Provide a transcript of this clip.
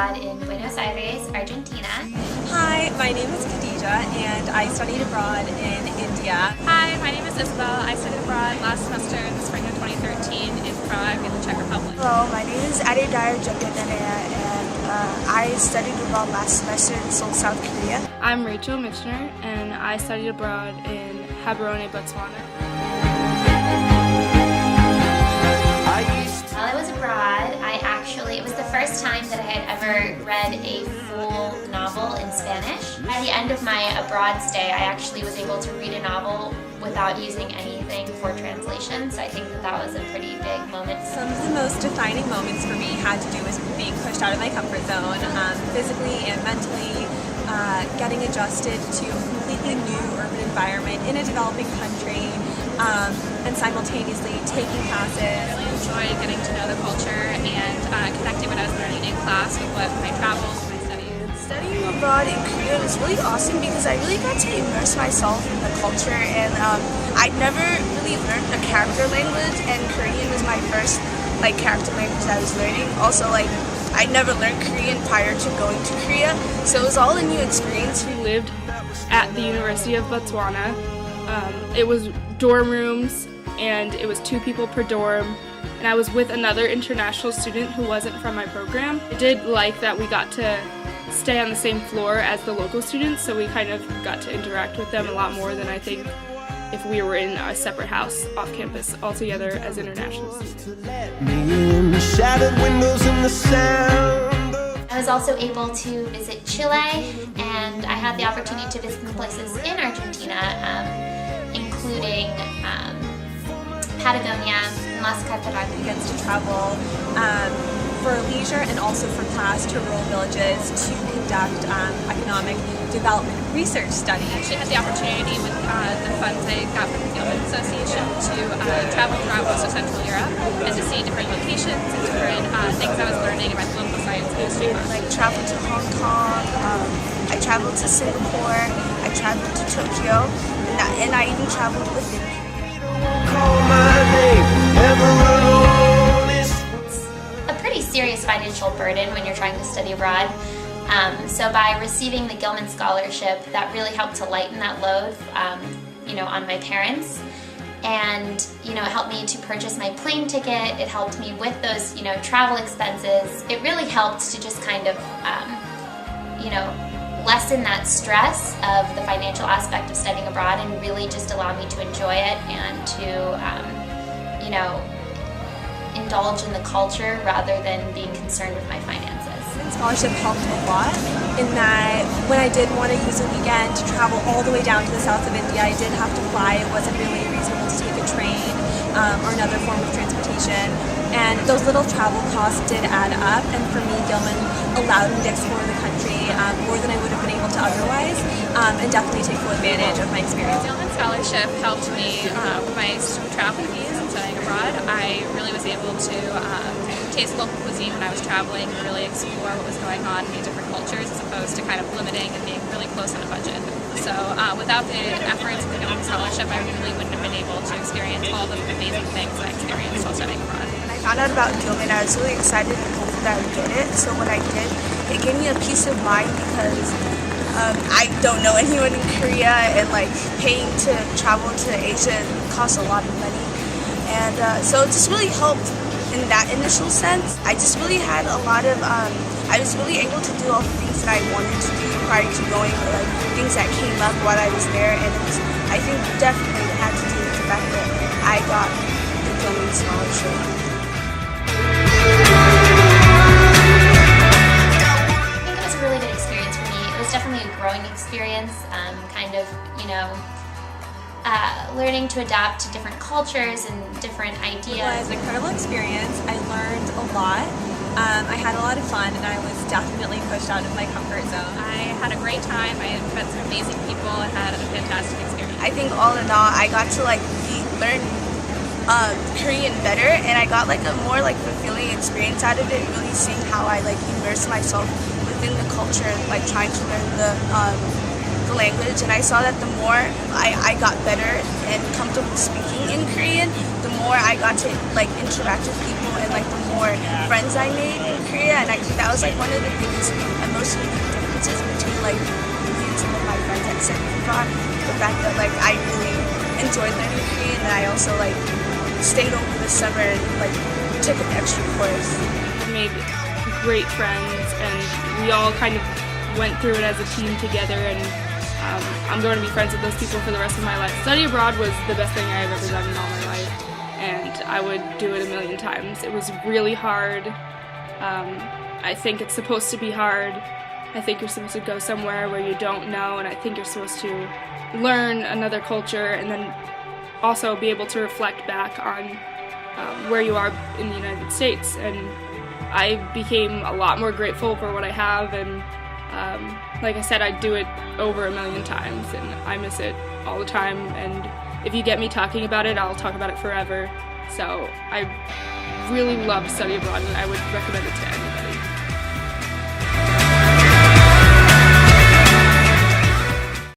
abroad in Buenos Aires, Argentina. Hi, my name is Khadija and I studied abroad in India. Hi, my name is Isabel. I studied abroad last semester in the spring of 2013 in Prague in the Czech Republic. Hello, my name is Adedaya Jagadanaya and I studied abroad last semester in Seoul, South Korea. I'm Rachel Michener and I studied abroad in Gaborone, Botswana. While I was abroad, it was the first time that I had ever read a full novel in Spanish. At the end of my abroad stay, I actually was able to read a novel without using anything for translation, so I think that was a pretty big moment. Some of the most defining moments for me had to do with being pushed out of my comfort zone, physically and mentally, getting adjusted to a completely new urban environment in a developing country, and simultaneously taking classes. I really enjoyed getting to know the culture and connecting what I was learning in class with what my travels and my studies. Studying abroad in Korea was really awesome because I really got to immerse myself in the culture, and I'd never really learned a character language, and Korean was my first character language that I was learning. Also, I'd never learned Korean prior to going to Korea, so it was all a new experience. We lived at the University of Botswana. It was dorm rooms and it was 2 people per dorm, and I was with another international student who wasn't from my program. I did like that we got to stay on the same floor as the local students, so we kind of got to interact with them a lot more than I think if we were in a separate house off campus altogether as international students. I was also able to visit Chile, and I had the opportunity to visit some places in Argentina, including Patagonia, Las Cataratas. We get to travel for leisure and also for class to rural villages to conduct economic development research studies. I actually had the opportunity with the funds I got from the Gilman Association to travel throughout most of Central Europe and to see different locations and different things I was learning about the local science industry. I traveled to Hong Kong, I traveled to Singapore, I traveled to Tokyo, and I even traveled within Korea. A pretty serious financial burden when you're trying to study abroad. So by receiving the Gilman Scholarship, that really helped to lighten that load, on my parents. And, it helped me to purchase my plane ticket. It helped me with those, travel expenses. It really helped to just kind of, lessen that stress of the financial aspect of studying abroad and really just allow me to enjoy it and to, indulge in the culture rather than being concerned with my finances. The scholarship helped a lot in that when I did want to use a weekend to travel all the way down to the south of India, I did have to fly. It wasn't really reasonable to take a train or another form of transportation. And those little travel costs did add up, and for me, Gilman allowed me to explore the country more than I would have been able to otherwise, and definitely take full advantage of my experience. The Gilman Scholarship helped me with my travel fees and studying abroad. I really was able to taste local cuisine when I was traveling and really explore what was going on in different cultures as opposed to kind of limiting and being really close on a budget. So without the efforts of the Gilman Scholarship, I really wouldn't have been able to experience all the amazing things that I experienced while studying abroad. When I found out about Gilman, I was really excited and hopeful that I would get it. So when I did, it gave me a peace of mind because I don't know anyone in Korea, and paying to travel to Asia costs a lot of money. And so it just really helped in that initial sense. I just really had a lot of, I was really able to do all the things that I wanted to do prior to going, or things that came up while I was there, and it was, I think definitely it had to do with the fact that I got the Gilman Scholarship. I think it was a really good experience for me. It was definitely a growing experience, learning to adapt to different cultures and different ideas. It was an incredible experience. I learned a lot. I had a lot of fun, and I was definitely pushed out of my comfort zone. I had a great time. I met some amazing people and had a fantastic experience. I think all in all, I got to learn Korean better, and I got a more fulfilling experience out of it. Really seeing how I immerse myself within the culture, trying to learn the language, and I saw that the more I got better and comfortable speaking in Korean, the more I got to interact with people, and the more friends I made in Korean. Korea, and I think that was like one of the biggest and most unique differences between like me and some of my friends that studied abroad. The fact that like I really enjoyed learning Korean, and I also like stayed over the summer and like took an extra course. I made great friends, and we all kind of went through it as a team together, and I'm going to be friends with those people for the rest of my life. Study abroad was the best thing I've ever done in all my life, and I would do it a million times. It was really hard. I think it's supposed to be hard. I think you're supposed to go somewhere where you don't know, and I think you're supposed to learn another culture and then also be able to reflect back on where you are in the United States. And I became a lot more grateful for what I have, and like I said, I'd do it over a million times, and I miss it all the time. And if you get me talking about it, I'll talk about it forever. So I really love study abroad, and I would recommend it to anybody.